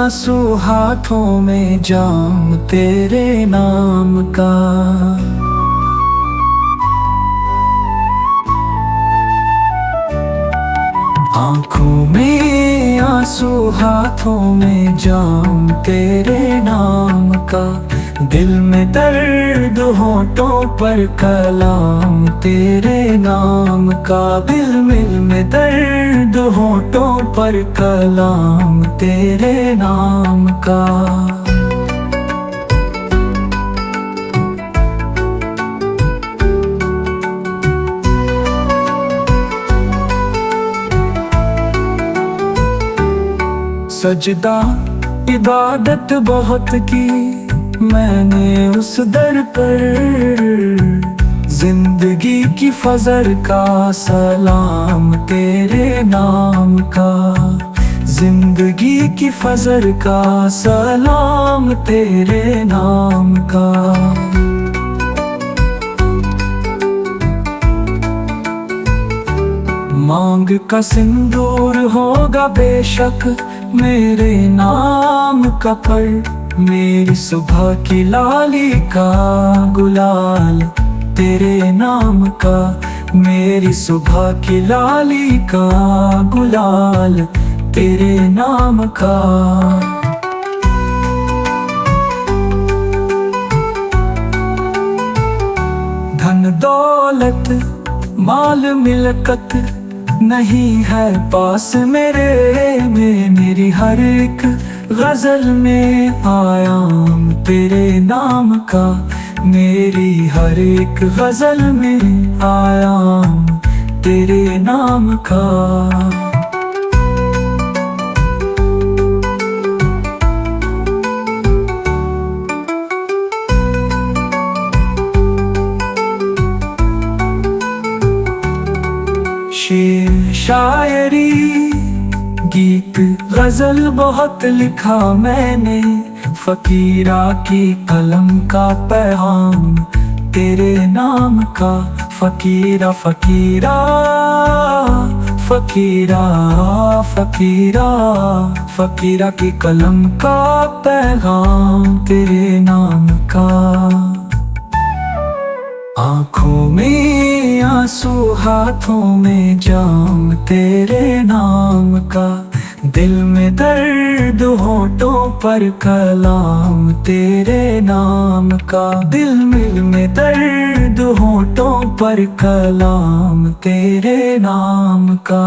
आंसू हाथों में जाम तेरे नाम का। आंखों में आंसू हाथों में जाम तेरे नाम का। दिल में दर्द होठों पर कलाम तेरे नाम का। दिल में दर्द होठों पर कलाम तेरे नाम का। सजदा इबादत बहुत की मैंने उस दर पर। जिंदगी की फजर का सलाम तेरे नाम का। जिंदगी की फजर का सलाम तेरे नाम का। मांग का सिंदूर होगा बेशक मेरे नाम का, पर मेरी सुबह की लाली का गुलाल तेरे नाम का। मेरी सुबह की लाली का गुलाल तेरे नाम का। धन दौलत माल मिलकत नहीं है पास मेरे में। मेरी हर एक गजल में आयाम तेरे नाम का। मेरी हर एक गजल में आयाम तेरे नाम का। शेर शायरी गीत गजल बहुत लिखा मैंने। फकीरा की कलम का पैगाम तेरे नाम का। फकीरा फकीरा फकीरा फकीरा फकीरा की कलम का पैगाम तेरे नाम का। आंखों में आंसू हाथों में जाम तेरे नाम का। दिल में दर्द होठों पर कलाम तेरे नाम का। दिल में दर्द होठों पर कलाम तेरे नाम का।